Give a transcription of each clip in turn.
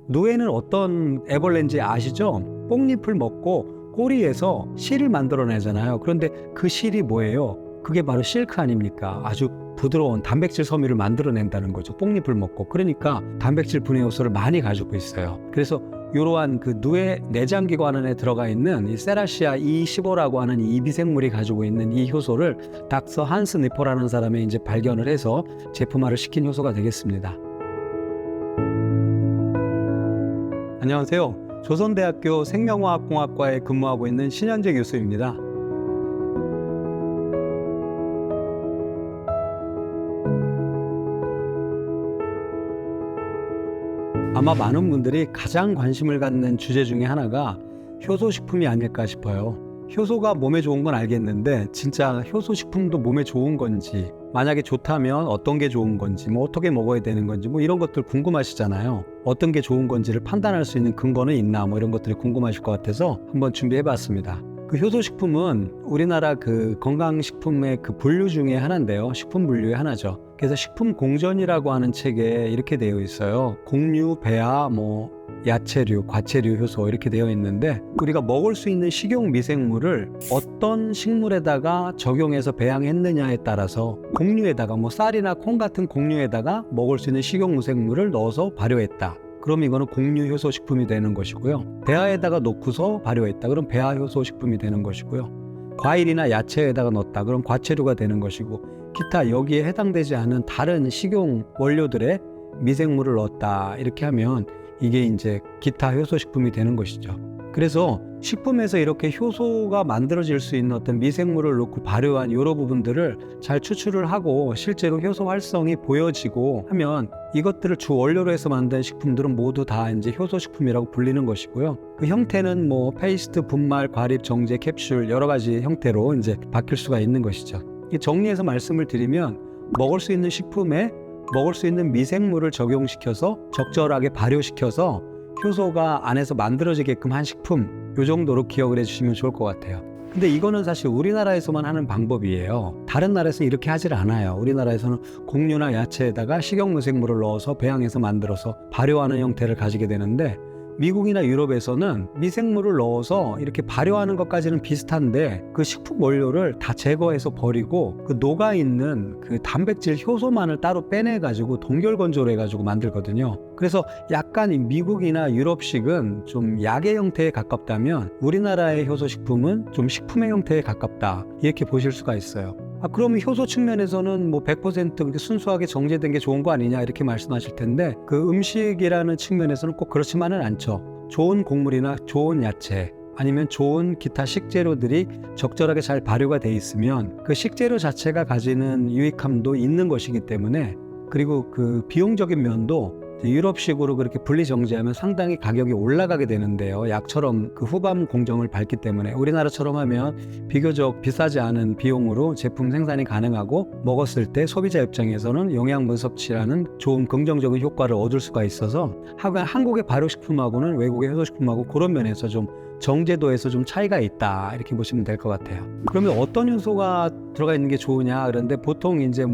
누에는 어떤 애벌레인지 아시죠? 뽕잎을 먹고 꼬리에서 실을 만들어내잖아요. 그런데 그 실이 뭐예요? 그게 바로 실크 아닙니까? 아주 부드러운 단백질 섬유를 만들어낸다는 거죠. 뽕잎을 먹고. 그러니까 단백질 분해 요소를 많이 가지고 있어요. 그래서 이러한 그 누에 내장기관 안에 들어가 있는 이 세라시아 E15라고 하는 이 미생물이 가지고 있는 이 효소를 닥터 한스 니퍼라는 사람이 이제 발견을 해서 제품화를 시킨 효소가 되겠습니다. 안녕하세요. 조선대학교 생명화학공학과에 근무하고 있는 신현재 교수입니다. 아마 많은 분들이 가장 관심을 갖는 주제 중에 하나가 효소식품이 아닐까 싶어요. 효소가 몸에 좋은 건 알겠는데 진짜 효소식품도 몸에 좋은 건지, 만약에 좋다면 어떤 게 좋은 건지, 어떻게 먹어야 되는 건지 이런 것들 궁금하시잖아요. 어떤 게 좋은 건지를 판단할 수 있는 근거는 있나 이런 것들이 궁금하실 것 같아서 한번 준비해봤습니다. 그 효소식품은 우리나라 그 건강식품의 그 분류 중에 하나인데요. 식품 분류의 하나죠. 그래서 식품공전이라고 하는 책에 이렇게 되어 있어요. 곡류, 배아, 야채류, 과채류 효소 이렇게 되어 있는데, 우리가 먹을 수 있는 식용 미생물을 어떤 식물에다가 적용해서 배양했느냐에 따라서 곡류에다가 쌀이나 콩 같은 곡류에다가 먹을 수 있는 식용 미생물을 넣어서 발효했다. 그럼 이거는 곡류 효소 식품이 되는 것이고요. 배아에다가 넣고서 발효했다. 그럼 배아 효소 식품이 되는 것이고요. 과일이나 야채에다가 넣었다. 그럼 과채류가 되는 것이고, 기타 여기에 해당되지 않은 다른 식용 원료들의 미생물을 넣었다. 이렇게 하면 이게 이제 기타 효소 식품이 되는 것이죠. 그래서 식품에서 이렇게 효소가 만들어질 수 있는 어떤 미생물을 넣고 발효한 여러 부분들을 잘 추출을 하고 실제로 효소 활성이 보여지고 하면 이것들을 주 원료로 해서 만든 식품들은 모두 다 이제 효소 식품이라고 불리는 것이고요. 그 형태는 페이스트, 분말, 과립, 정제, 캡슐 여러 가지 형태로 이제 바뀔 수가 있는 것이죠. 정리해서 말씀을 드리면, 먹을 수 있는 식품에 먹을 수 있는 미생물을 적용시켜서 적절하게 발효시켜서 효소가 안에서 만들어지게끔 한 식품, 이 정도로 기억을 해주시면 좋을 것 같아요. 근데 이거는 사실 우리나라에서만 하는 방법이에요. 다른 나라에서는 이렇게 하질 않아요. 우리나라에서는 곡류나 야채에다가 식용미생물을 넣어서 배양해서 만들어서 발효하는 형태를 가지게 되는데, 미국이나 유럽에서는 미생물을 넣어서 이렇게 발효하는 것까지는 비슷한데 그 식품 원료를 다 제거해서 버리고 그 녹아있는 그 단백질 효소만을 따로 빼내가지고 동결건조를 해가지고 만들거든요. 그래서 약간 이 미국이나 유럽식은 좀 약의 형태에 가깝다면 우리나라의 효소식품은 좀 식품의 형태에 가깝다, 이렇게 보실 수가 있어요. 그러면 효소 측면에서는 100% 그렇게 순수하게 정제된 게 좋은 거 아니냐 이렇게 말씀하실 텐데, 그 음식이라는 측면에서는 꼭 그렇지만은 않죠. 좋은 곡물이나 좋은 야채 아니면 좋은 기타 식재료들이 적절하게 잘 발효가 돼 있으면 그 식재료 자체가 가지는 유익함도 있는 것이기 때문에, 그리고 그 비용적인 면도 유럽식으로 그렇게 분리 정제하면 상당히 가격이 올라가게 되는데요. 약처럼 그 후반 공정을 밟기 때문에 우리나라처럼 하면 비교적 비싸지 않은 비용으로 제품 생산이 가능하고, 먹었을 때 소비자 입장에서는 영양분 섭취라는 좋은 긍정적인 효과를 얻을 수가 있어서 한국의 발효식품하고는 외국의 효소식품하고 그런 면에서 좀 정제도에서 좀 차이가 있다, 이렇게 보시면 될 것 같아요. 그러면 어떤 효소가 들어가 있는 게 좋으냐 그런데, 보통 이제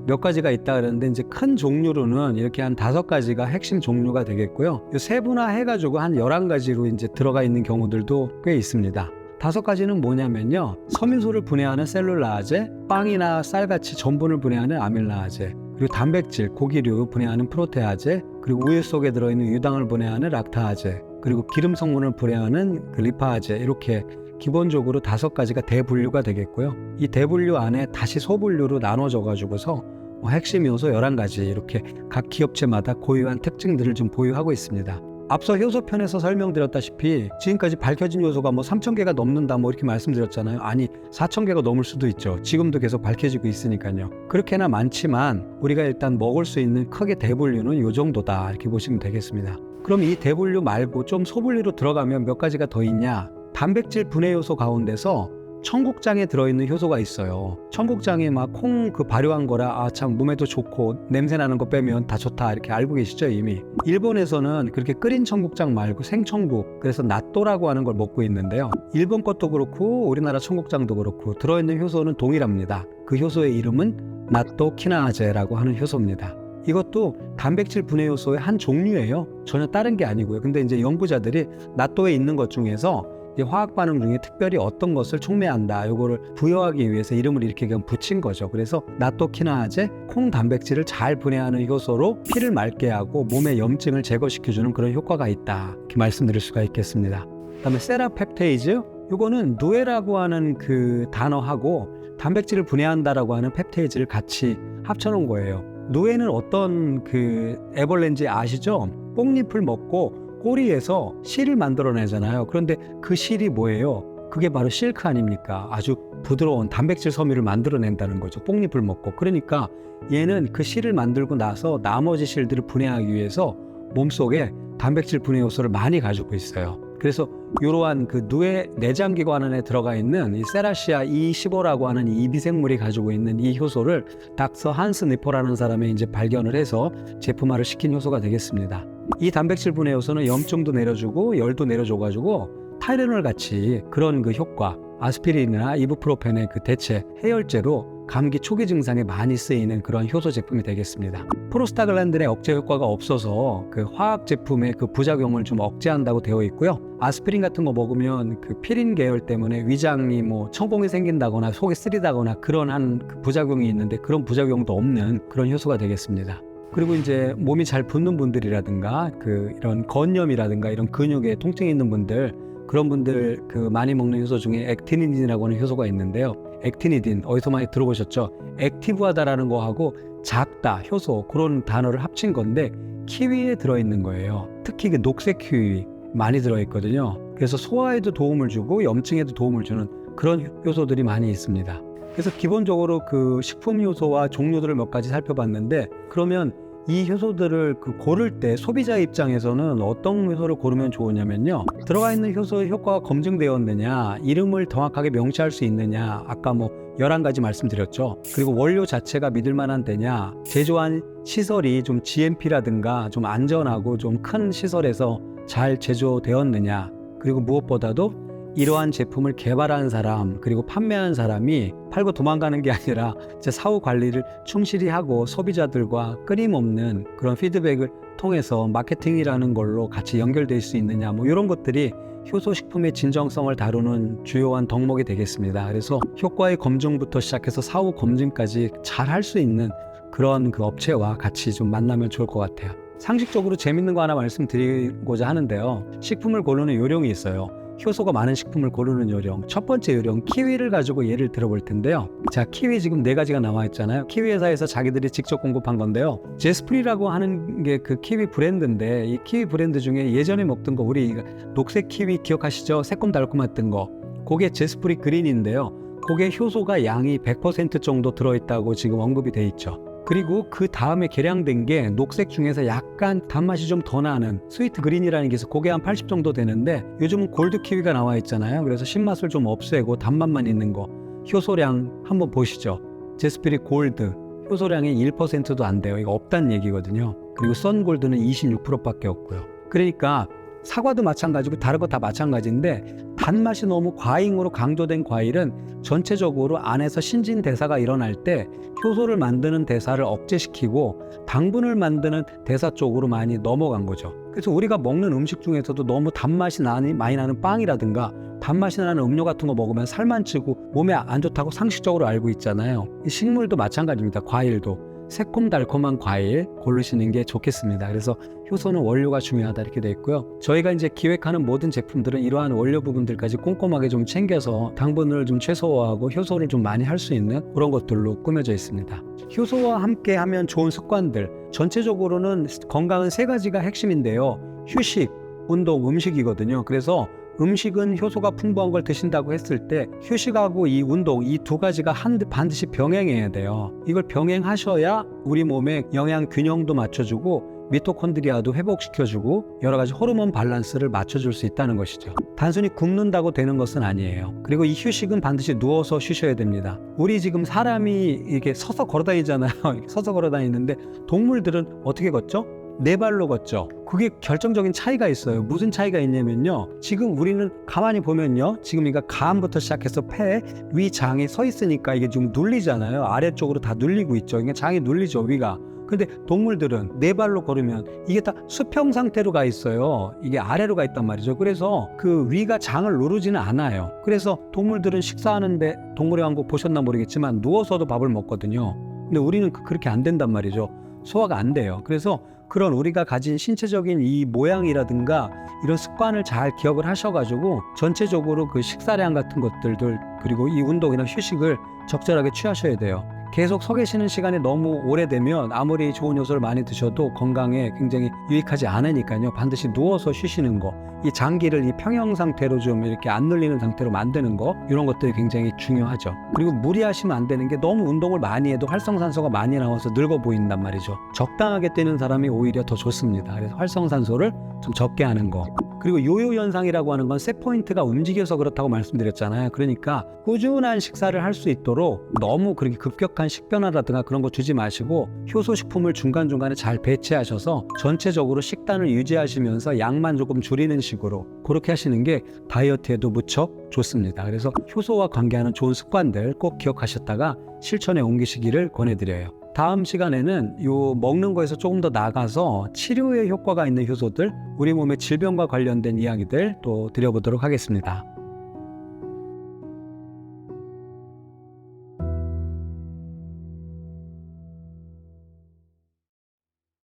몇 가지가 있다 그러는데, 이제 큰 종류로는 이렇게 한 5가지가 핵심 종류가 되겠고요. 세분화 해가지고 한 11가지로 이제 들어가 있는 경우들도 꽤 있습니다. 5가지는 뭐냐면요, 섬유소를 분해하는 셀룰라제, 빵이나 쌀같이 전분을 분해하는 아밀라제, 그리고 단백질, 고기류 분해하는 프로테아제, 그리고 우유 속에 들어있는 유당을 분해하는 락타아제, 그리고 기름 성분을 분해하는 그 리파아제, 이렇게 기본적으로 5가지가 대분류가 되겠고요. 이 대분류 안에 다시 소분류로 나눠져 가지고서 핵심 요소 11가지, 이렇게 각 기업체마다 고유한 특징들을 좀 보유하고 있습니다. 앞서 효소편에서 설명드렸다시피 지금까지 밝혀진 요소가 3,000개가 넘는다 이렇게 말씀드렸잖아요. 아니, 4,000개가 넘을 수도 있죠. 지금도 계속 밝혀지고 있으니까요. 그렇게나 많지만 우리가 일단 먹을 수 있는 크게 대분류는 요 정도다, 이렇게 보시면 되겠습니다. 그럼 이 대분류 말고 좀 소분류로 들어가면 몇 가지가 더 있냐? 단백질 분해 요소 가운데서 청국장에 들어있는 효소가 있어요. 청국장이 콩 그 발효한 거라 참 몸에도 좋고 냄새 나는 거 빼면 다 좋다, 이렇게 알고 계시죠 이미. 일본에서는 그렇게 끓인 청국장 말고 생청국, 그래서 나또라고 하는 걸 먹고 있는데요. 일본 것도 그렇고 우리나라 청국장도 그렇고 들어있는 효소는 동일합니다. 그 효소의 이름은 나또 키나아제라고 하는 효소입니다. 이것도 단백질 분해 요소의 한 종류예요. 전혀 다른 게 아니고요. 근데 이제 연구자들이 나또에 있는 것 중에서 이제 화학 반응 중에 특별히 어떤 것을 촉매한다, 요거를 부여하기 위해서 이름을 이렇게 그냥 붙인 거죠. 그래서 나토키나제, 콩 단백질을 잘 분해하는 효소로 피를 맑게 하고 몸의 염증을 제거시켜주는 그런 효과가 있다, 이렇게 말씀드릴 수가 있겠습니다. 그다음에 세라펩테이즈, 요거는 누에라고 하는 그 단어하고 단백질을 분해한다라고 하는 펩테이즈를 같이 합쳐놓은 거예요. 누에는 어떤 그 애벌렌지 아시죠? 뽕잎을 먹고 꼬리에서 실을 만들어내잖아요. 그런데 그 실이 뭐예요? 그게 바로 실크 아닙니까? 아주 부드러운 단백질 섬유를 만들어낸다는 거죠. 뽕잎을 먹고. 그러니까 얘는 그 실을 만들고 나서 나머지 실들을 분해하기 위해서 몸속에 단백질 분해 요소를 많이 가지고 있어요. 그래서 이러한 그 누에 내장기관 안에 들어가 있는 이 세라시아 E15라고 하는 이 미생물이 가지고 있는 이 효소를 닥터 한스 니퍼라는 사람이 이제 발견을 해서 제품화를 시킨 효소가 되겠습니다. 이 단백질 분해 요소는 염증도 내려주고 열도 내려줘가지고 타이레놀 같이 그런 그 효과, 아스피린이나 이부프로펜의 그 대체 해열제로 감기 초기 증상에 많이 쓰이는 그런 효소 제품이 되겠습니다. 프로스타글란딘의 억제 효과가 없어서 그 화학 제품의 그 부작용을 좀 억제한다고 되어 있고요. 아스피린 같은 거 먹으면 그 피린 계열 때문에 위장이 뭐 천공이 생긴다거나 속이 쓰리다거나 그런 한 그 부작용이 있는데 그런 부작용도 없는 그런 효소가 되겠습니다. 그리고 이제 몸이 잘 붓는 분들이라든가 그 이런 건염이라든가 이런 근육에 통증이 있는 분들, 그런 분들 그 많이 먹는 효소 중에 액티니딘이라고 하는 효소가 있는데요. 액티니딘 어디서 많이 들어보셨죠? 액티브하다라는 거하고 작다, 효소, 그런 단어를 합친 건데 키위에 들어있는 거예요. 특히 그 녹색 키위 많이 들어있거든요. 그래서 소화에도 도움을 주고 염증에도 도움을 주는 그런 효소들이 많이 있습니다. 그래서 기본적으로 그 식품 효소와 종류들을 몇 가지 살펴봤는데, 그러면 이 효소들을 그 고를 때 소비자 입장에서는 어떤 효소를 고르면 좋으냐면요, 들어가 있는 효소의 효과가 검증되었느냐, 이름을 정확하게 명시할 수 있느냐, 아까 뭐 11가지 말씀드렸죠. 그리고 원료 자체가 믿을 만한 데냐, 제조한 시설이 좀 GMP라든가 좀 안전하고 좀 큰 시설에서 잘 제조되었느냐, 그리고 무엇보다도 이러한 제품을 개발한 사람 그리고 판매한 사람이 팔고 도망가는 게 아니라 사후 관리를 충실히 하고 소비자들과 끊임없는 그런 피드백을 통해서 마케팅이라는 걸로 같이 연결될 수 있느냐, 뭐 이런 것들이 효소식품의 진정성을 다루는 주요한 덕목이 되겠습니다. 그래서 효과의 검증부터 시작해서 사후 검증까지 잘 할 수 있는 그런 그 업체와 같이 좀 만나면 좋을 것 같아요. 상식적으로 재밌는 거 하나 말씀드리고자 하는데요, 식품을 고르는 요령이 있어요. 효소가 많은 식품을 고르는 요령. 첫 번째 요령, 키위를 가지고 예를 들어볼 텐데요. 자, 키위 지금 4가지가 나와 있잖아요. 키위 회사에서 자기들이 직접 공급한 건데요. 제스프리라고 하는 게 그 키위 브랜드인데, 이 키위 브랜드 중에 예전에 먹던 거, 우리 녹색 키위 기억하시죠? 새콤달콤했던 거. 그게 제스프리 그린인데요. 그게 효소가 양이 100% 정도 들어있다고 지금 언급이 돼 있죠. 그리고 그 다음에 개량된 게 녹색 중에서 약간 단맛이 좀 더 나는 스위트 그린이라는 게 있어. 그게 한 80 정도 되는데, 요즘은 골드 키위가 나와 있잖아요. 그래서 신맛을 좀 없애고 단맛만 있는 거. 효소량 한번 보시죠. 제스피리 골드 효소량이 1%도 안 돼요. 이거 없다는 얘기거든요. 그리고 선 골드는 26%밖에 없고요. 그러니까 사과도 마찬가지고 다른 거 다 마찬가지인데, 단맛이 너무 과잉으로 강조된 과일은 전체적으로 안에서 신진대사가 일어날 때 효소를 만드는 대사를 억제시키고 당분을 만드는 대사 쪽으로 많이 넘어간 거죠. 그래서 우리가 먹는 음식 중에서도 너무 단맛이 많이 나는 빵이라든가 단맛이 나는 음료 같은 거 먹으면 살만 찌고 몸에 안 좋다고 상식적으로 알고 있잖아요. 이 식물도 마찬가지입니다. 과일도 새콤달콤한 과일 고르시는 게 좋겠습니다. 그래서 효소는 원료가 중요하다 이렇게 돼 있고요. 저희가 이제 기획하는 모든 제품들은 이러한 원료 부분들까지 꼼꼼하게 좀 챙겨서 당분을 좀 최소화하고 효소를 좀 많이 할 수 있는 그런 것들로 꾸며져 있습니다. 효소와 함께 하면 좋은 습관들, 전체적으로는 건강은 3가지가 핵심인데요. 휴식, 운동, 음식이거든요. 그래서 음식은 효소가 풍부한 걸 드신다고 했을 때 휴식하고 이 운동, 이 2가지가 반드시 병행해야 돼요. 이걸 병행하셔야 우리 몸의 영양 균형도 맞춰주고 미토콘드리아도 회복시켜주고 여러 가지 호르몬 밸런스를 맞춰줄 수 있다는 것이죠. 단순히 굶는다고 되는 것은 아니에요. 그리고 이 휴식은 반드시 누워서 쉬셔야 됩니다. 우리 지금 사람이 이렇게 서서 걸어다니잖아요. 서서 걸어다니는데 동물들은 어떻게 걷죠? 4발로 걷죠. 그게 결정적인 차이가 있어요. 무슨 차이가 있냐면요, 지금 우리는 가만히 보면요, 지금 이거 간부터 시작해서 폐, 위, 장이 서 있으니까 이게 좀 눌리잖아요. 아래쪽으로 다 눌리고 있죠. 그러니까 장이 눌리죠, 위가. 근데 동물들은 네 발로 걸으면 이게 다 수평 상태로 가 있어요. 이게 아래로 가 있단 말이죠. 그래서 그 위가 장을 누르지는 않아요. 그래서 동물들은 식사하는데 동물의 왕국 보셨나 모르겠지만 누워서도 밥을 먹거든요. 근데 우리는 그렇게 안 된단 말이죠. 소화가 안 돼요. 그래서 그런 우리가 가진 신체적인 이 모양이라든가 이런 습관을 잘 기억을 하셔가지고 전체적으로 그 식사량 같은 것들들 그리고 이 운동이나 휴식을 적절하게 취하셔야 돼요. 계속 서 계시는 시간이 너무 오래되면 아무리 좋은 요소를 많이 드셔도 건강에 굉장히 유익하지 않으니까요. 반드시 누워서 쉬시는 거, 이 장기를 이 평형 상태로 좀 이렇게 안 눌리는 상태로 만드는 거, 이런 것들이 굉장히 중요하죠. 그리고 무리하시면 안 되는 게 너무 운동을 많이 해도 활성산소가 많이 나와서 늙어 보인단 말이죠. 적당하게 뛰는 사람이 오히려 더 좋습니다. 그래서 활성산소를 좀 적게 하는 거. 그리고 요요 현상이라고 하는 건 셋포인트가 움직여서 그렇다고 말씀드렸잖아요. 그러니까 꾸준한 식사를 할 수 있도록 너무 그렇게 급격한 식변화라든가 그런 거 주지 마시고 효소식품을 중간중간에 잘 배치하셔서 전체적으로 식단을 유지하시면서 양만 조금 줄이는 식으로 그렇게 하시는 게 다이어트에도 무척 좋습니다. 그래서 효소와 관계하는 좋은 습관들 꼭 기억하셨다가 실천에 옮기시기를 권해드려요. 다음 시간에는 요 먹는 거에서 조금 더 나가서 치료에 효과가 있는 효소들, 우리 몸의 질병과 관련된 이야기들 또 드려보도록 하겠습니다.